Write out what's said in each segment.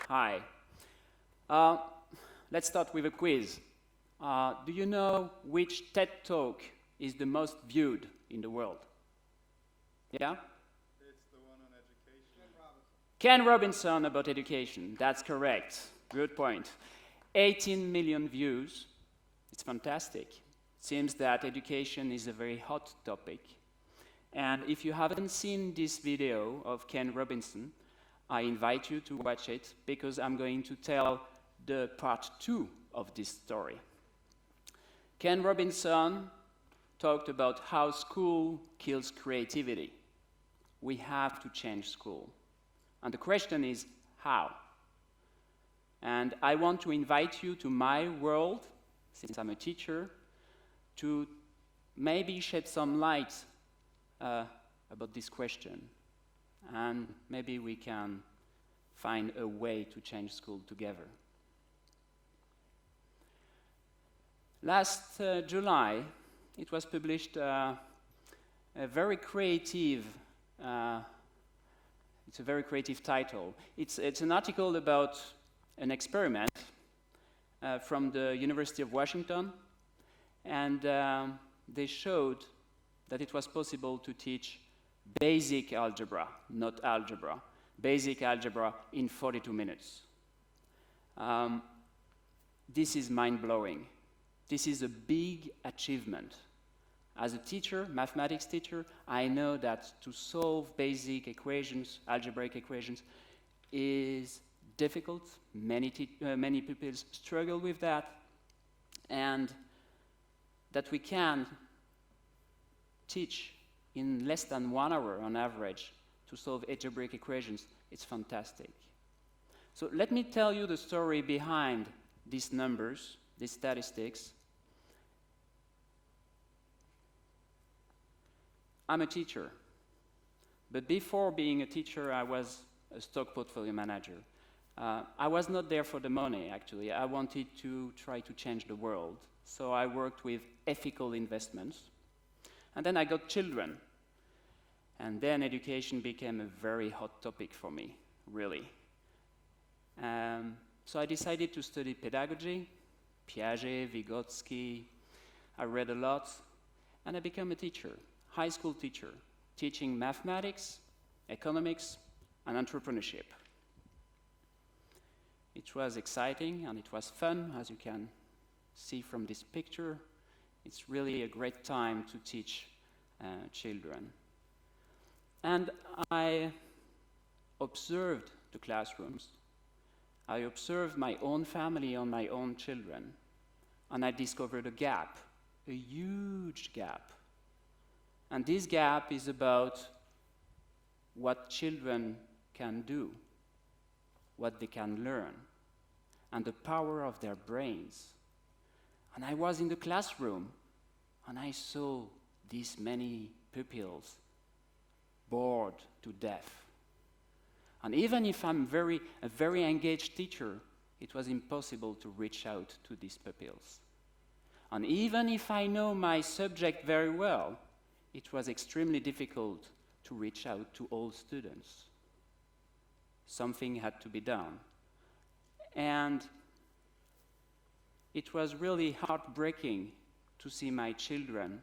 Hi. Let's start with a quiz. Do you know which TED Talk is the most viewed in the world? Yeah? It's the one on education. Ken Robinson about education. That's correct. Good point. 18 million views. It's fantastic. Seems that education is a very hot topic. And if you haven't seen this video of Ken Robinson, I invite you to watch it because I'm going to tell the part 2 of this story. Ken Robinson talked about how school kills creativity. We have to change school. And the question is, how? And I want to invite you to my world, since I'm a teacher, to maybe shed some light about this question. And maybe we can find a way to change school together. Last July, it was published a very creative, it's a very creative title. It's an article about an experiment from the University of Washington, and they showed that it was possible to teach basic algebra, not algebra, basic algebra in 42 minutes. This is mind-blowing. This is a big achievement. As a teacher, mathematics teacher, I know that to solve basic equations, algebraic equations, is difficult. Many pupils struggle with that, and that we can teach in less than 1 hour on average to solve algebraic equations, it's fantastic. So let me tell you the story behind these numbers, these statistics. I'm a teacher, but before being a teacher, I was a stock portfolio manager. I was not there for the money, actually. I wanted to try to change the world. So I worked with ethical investments. And then I got children. And then education became a very hot topic for me, really. So I decided to study pedagogy, Piaget, Vygotsky. I read a lot, and I became a teacher, high school teacher, teaching mathematics, economics, and entrepreneurship. It was exciting and it was fun, as you can see from this picture. It's really a great time to teach children. And I observed the classrooms. I observed my own family and my own children. And I discovered a gap, a huge gap. And this gap is about what children can do, what they can learn, and the power of their brains. And I was in the classroom, and I saw these many pupils bored to death. And even if I'm a very engaged teacher, it was impossible to reach out to these pupils. And even if I know my subject very well, it was extremely difficult to reach out to all students. Something had to be done. And it was really heartbreaking to see my children.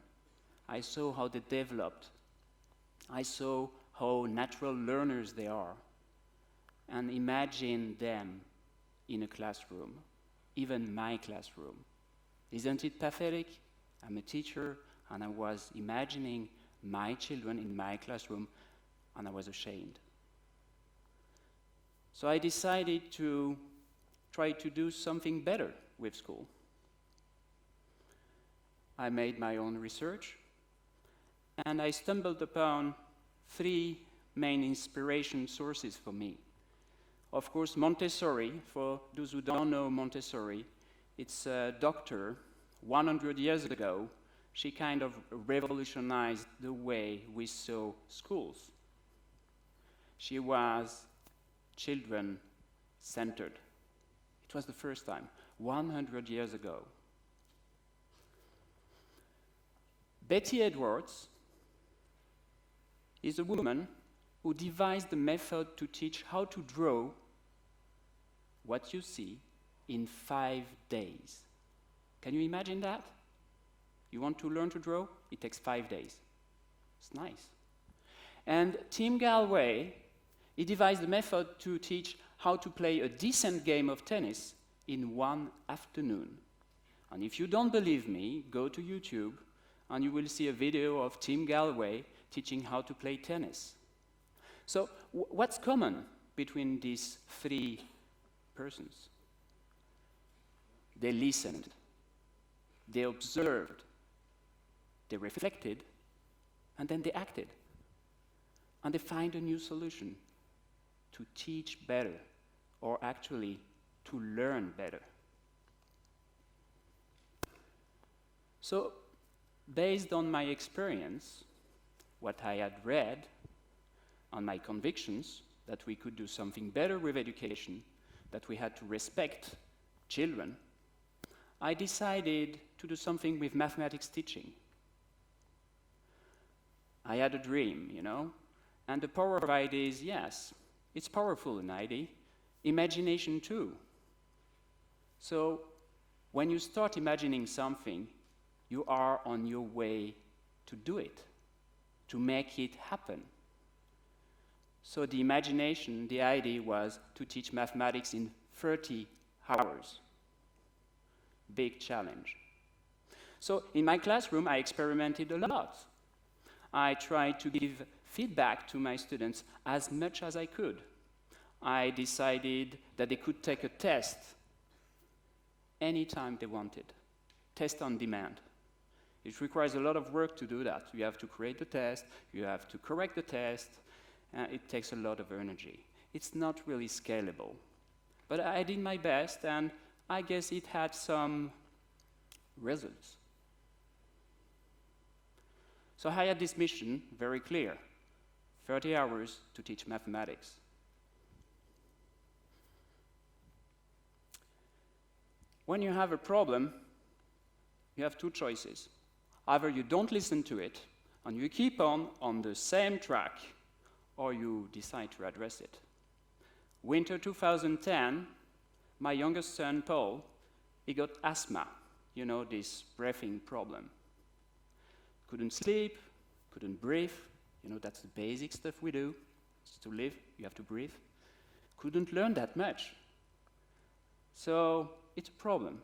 I saw how they developed. I saw how natural learners they are. And imagine them in a classroom, even my classroom. Isn't it pathetic? I'm a teacher, and I was imagining my children in my classroom, and I was ashamed. So I decided to try to do something better with school. I made my own research, and I stumbled upon 3 main inspiration sources for me. Of course, Montessori. For those who don't know Montessori, it's a doctor. 100 years ago, she kind of revolutionized the way we saw schools. She was children-centered. It was the first time, 100 years ago. Betty Edwards is a woman who devised the method to teach how to draw what you see in 5 days. Can you imagine that? You want to learn to draw? It takes 5 days. It's nice. And Tim Galway, he devised a method to teach how to play a decent game of tennis in 1 afternoon. And if you don't believe me, go to YouTube and you will see a video of Tim Galway teaching how to play tennis. So what's common between these 3 persons? They listened, they observed, they reflected, and then they acted. And they find a new solution to teach better, or actually to learn better. So, based on my experience, what I had read, on my convictions that we could do something better with education, that we had to respect children, I decided to do something with mathematics teaching. I had a dream, you know, and the power of ideas, yes, it's powerful, an idea. Imagination too. So, when you start imagining something, you are on your way to do it, to make it happen. So the imagination, the idea was to teach mathematics in 30 hours. Big challenge. So in my classroom, I experimented a lot. I tried to give feedback to my students as much as I could. I decided that they could take a test anytime they wanted. Test on demand. It requires a lot of work to do that. You have to create the test, you have to correct the test, it takes a lot of energy. It's not really scalable. But I did my best, and I guess it had some results. So I had this mission, very clear, 30 hours to teach mathematics. When you have a problem, you have 2 choices. Either you don't listen to it, and you keep on the same track, or you decide to address it. Winter 2010, my youngest son, Paul, he got asthma, you know, this breathing problem. Couldn't sleep, couldn't breathe, you know, that's the basic stuff we do. To live, you have to breathe. Couldn't learn that much. So, it's a problem.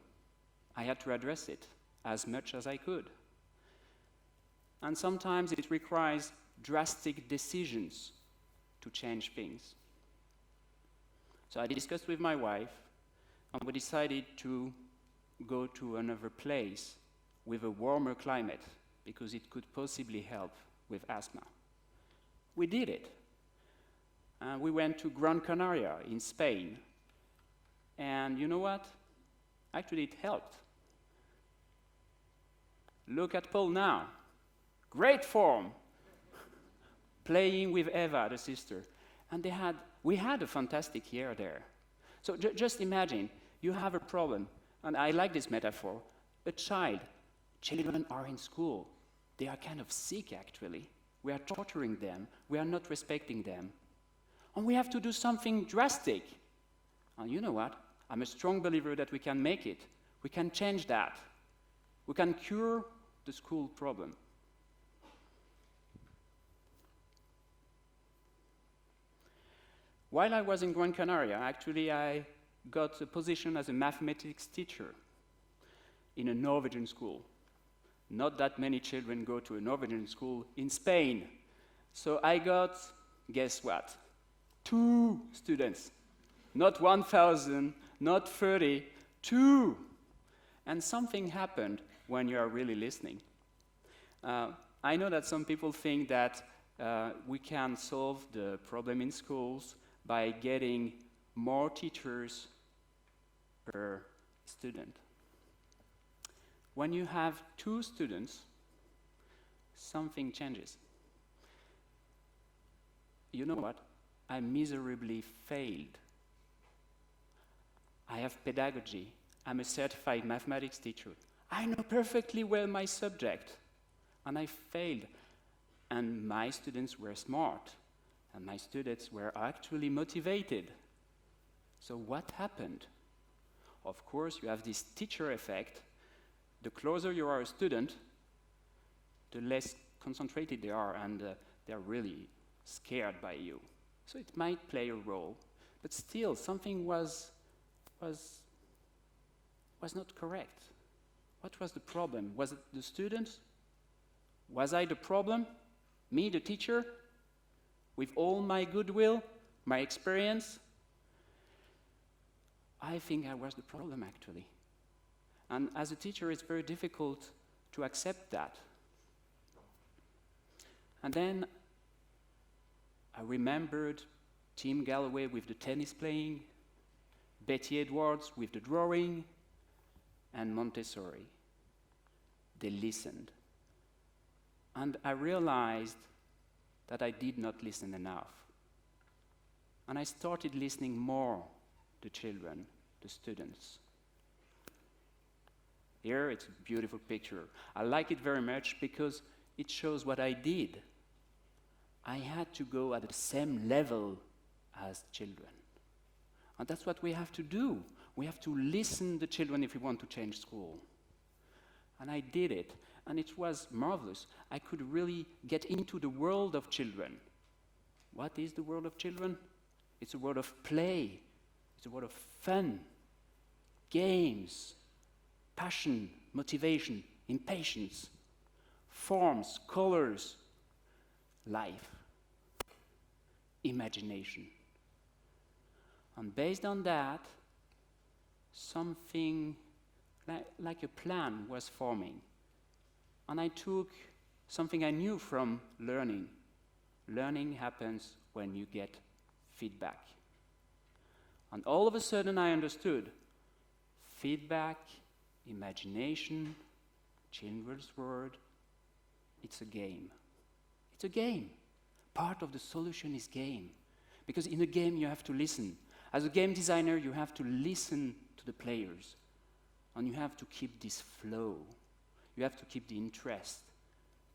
I had to address it as much as I could. And sometimes it requires drastic decisions to change things. So I discussed with my wife, and we decided to go to another place with a warmer climate, because it could possibly help with asthma. We did it. We went to Gran Canaria in Spain. And you know what? Actually, it helped. Look at Paul now. Great form. Playing with Eva, the sister. And we had a fantastic year there. So just imagine, you have a problem, and I like this metaphor. A child. Children are in school. They are kind of sick, actually. We are torturing them. We are not respecting them. And we have to do something drastic. And you know what? I'm a strong believer that we can make it. We can change that. We can cure the school problem. While I was in Gran Canaria, actually I got a position as a mathematics teacher in a Norwegian school. Not that many children go to a Norwegian school in Spain. So I got, guess what? 2 students. Not 1,000, not 30, 2. And something happened when you are really listening. I know that some people think that we can solve the problem in schools by getting more teachers per student. When you have 2 students, something changes. You know what? I miserably failed. I have pedagogy. I'm a certified mathematics teacher. I know perfectly well my subject. And I failed. And my students were smart. And my students were actually motivated. So what happened? Of course, you have this teacher effect. The closer you are a student, the less concentrated they are, and they're really scared by you. So it might play a role, but still something was not correct. What was the problem? Was it the students? Was I the problem? Me, the teacher? With all my goodwill, my experience? I think I was the problem, actually. And as a teacher, it's very difficult to accept that. And then I remembered Tim Galloway with the tennis playing, Betty Edwards with the drawing, and Montessori. They listened. And I realized that I did not listen enough. And I started listening more to children, the students. Here it's a beautiful picture. I like it very much because it shows what I did. I had to go at the same level as children. And that's what we have to do. We have to listen to children if we want to change school. And I did it, and it was marvelous. I could really get into the world of children. What is the world of children? It's a world of play. It's a world of fun, games, passion, motivation, impatience, forms, colors, life, imagination. And based on that, something like a plan was forming. And I took something I knew from learning. Learning happens when you get feedback. And all of a sudden I understood feedback, imagination, children's word, it's a game. It's a game. Part of the solution is game. Because in a game you have to listen. As a game designer, you have to listen to the players. And you have to keep this flow. You have to keep the interest,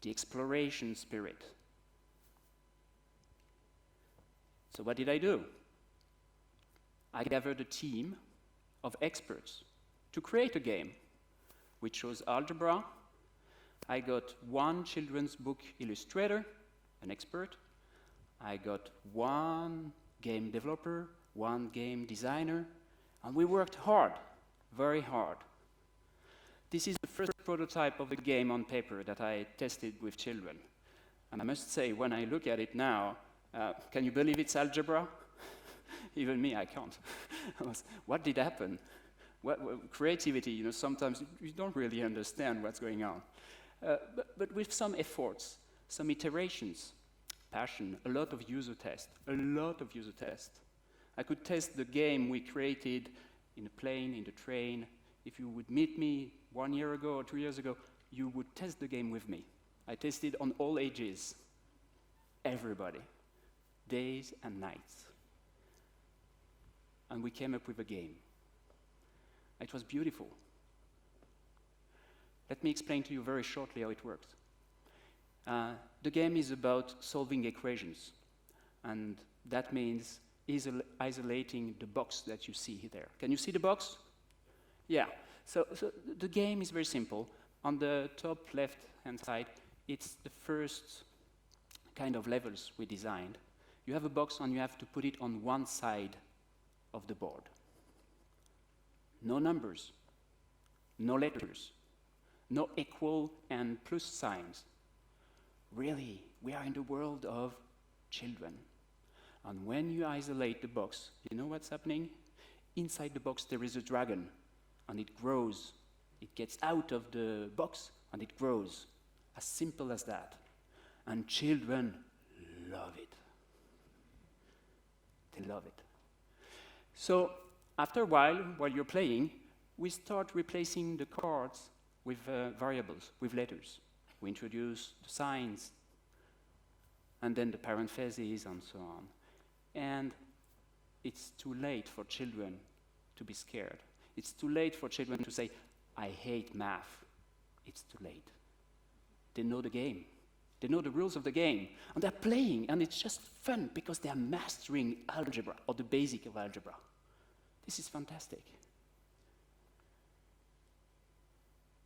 the exploration spirit. So what did I do? I gathered a team of experts to create a game. We chose algebra. I got one children's book illustrator, an expert. I got one game developer, one game designer, and we worked hard, very hard. This is the first prototype of a game on paper that I tested with children. And I must say, when I look at it now, can you believe it's algebra? Even me, I can't. What did happen? What creativity, sometimes you don't really understand what's going on. But with some efforts, some iterations, passion, a lot of user tests. I could test the game we created in a plane, in the train. If you would meet me 1 year ago or 2 years ago, you would test the game with me. I tested on all ages, everybody, days and nights. And we came up with a game. It was beautiful. Let me explain to you very shortly how it works. The game is about solving equations, and that means isolating the box that you see there. Can you see the box? Yeah. So the game is very simple. On the top left-hand side, it's the first kind of levels we designed. You have a box and you have to put it on one side of the board. No numbers, no letters, no equal and plus signs. Really, we are in the world of children. And when you isolate the box, you know what's happening? Inside the box there is a dragon, and it grows. It gets out of the box, and it grows. As simple as that. And children love it. They love it. So, after a while you're playing, we start replacing the cards with variables, with letters. We introduce the signs, and then the parentheses, and so on. And it's too late for children to be scared. It's too late for children to say, I hate math. It's too late. They know the game. They know the rules of the game. And they're playing, and it's just fun because they're mastering algebra, or the basic of algebra. This is fantastic.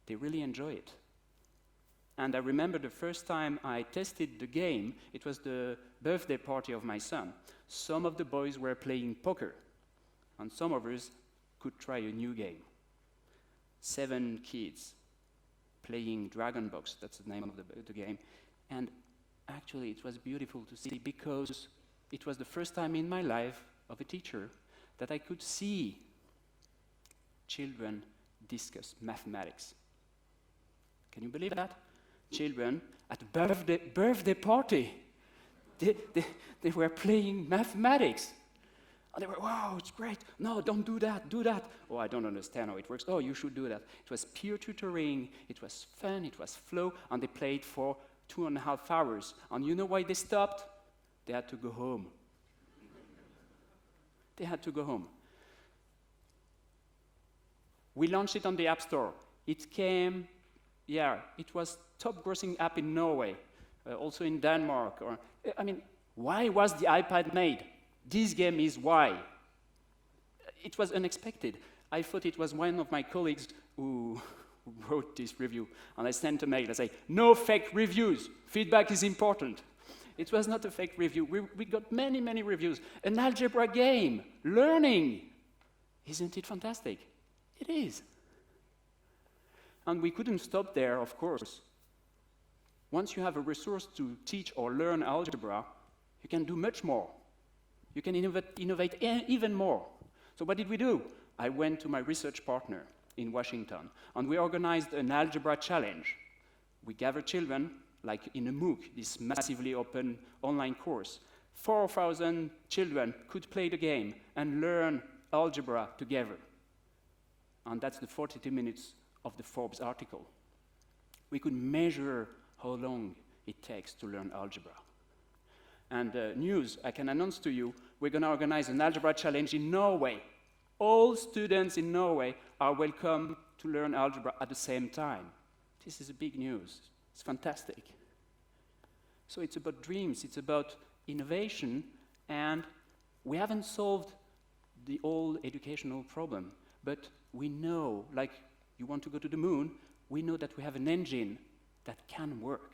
They really enjoy it. And I remember the first time I tested the game, it was the birthday party of my son. Some of the boys were playing poker, and some of us could try a new game. 7 kids playing DragonBox, that's the name of the game. And actually it was beautiful to see, because it was the first time in my life of a teacher that I could see children discuss mathematics. Can you believe that? Children at a birthday party, they were playing mathematics. And they were, wow, it's great. No, don't do that, do that. Oh, I don't understand how it works. Oh, you should do that. It was peer tutoring, it was fun, it was flow, and they played for 2.5 hours. And you know why they stopped? They had to go home. They had to go home. We launched it on the App Store. It came, it was top grossing app in Norway, also in Denmark. Why was the iPad made? This game is why. It was unexpected. I thought it was one of my colleagues who wrote this review, and I sent a mail. I say, no fake reviews. Feedback is important. It was not a fake review. We got many, many reviews. An algebra game, learning. Isn't it fantastic? It is. And we couldn't stop there, of course. Once you have a resource to teach or learn algebra, you can do much more. You can innovate even more. So what did we do? I went to my research partner in Washington, and we organized an algebra challenge. We gathered children, like in a MOOC, this massively open online course. 4,000 children could play the game and learn algebra together. And that's the 42 minutes of the Forbes article. We could measure how long it takes to learn algebra. And news, I can announce to you, we're going to organize an algebra challenge in Norway. All students in Norway are welcome to learn algebra at the same time. This is a big news. It's fantastic. So it's about dreams, it's about innovation, and we haven't solved the old educational problem, but we know, like you want to go to the moon, we know that we have an engine that can work.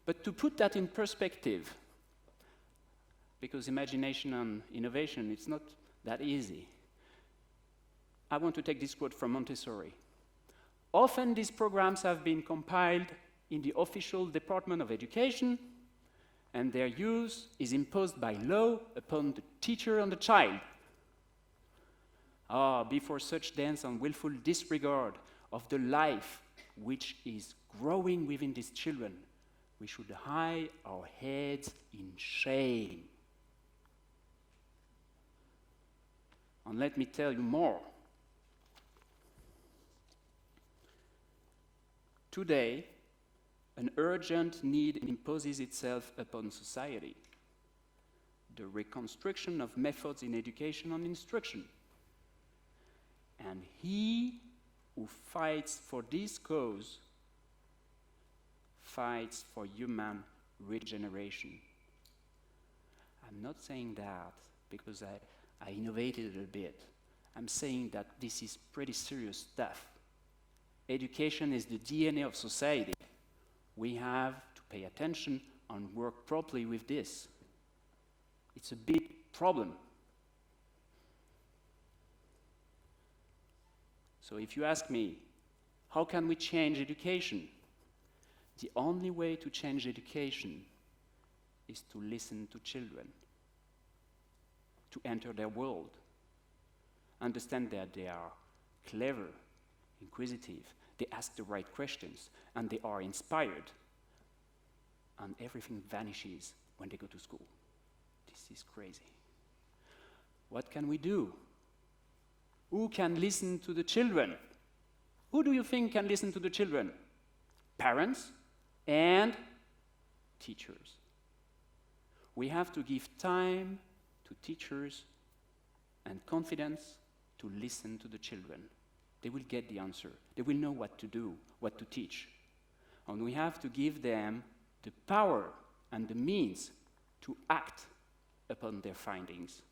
But to put that in perspective, because imagination and innovation, it's not that easy, I want to take this quote from Montessori. Often these programs have been compiled in the official Department of Education, and their use is imposed by law upon the teacher and the child. Before such dense and willful disregard of the life which is growing within these children, we should hide our heads in shame. And let me tell you more. Today, an urgent need imposes itself upon society: the reconstruction of methods in education and instruction. And he who fights for this cause fights for human regeneration. I'm not saying that because I innovated a bit. I'm saying that this is pretty serious stuff. Education is the DNA of society. We have to pay attention and work properly with this. It's a big problem. So if you ask me, how can we change education? The only way to change education is to listen to children, to enter their world, understand that they are clever, inquisitive, they ask the right questions, and they are inspired, and everything vanishes when they go to school. This is crazy. What can we do? Who can listen to the children? Who do you think can listen to the children? Parents and teachers. We have to give time to teachers and confidence to listen to the children. They will get the answer. They will know what to do, what to teach. And we have to give them the power and the means to act upon their findings.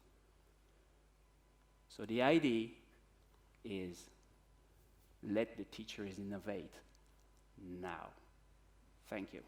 So the idea is let the teachers innovate now. Thank you.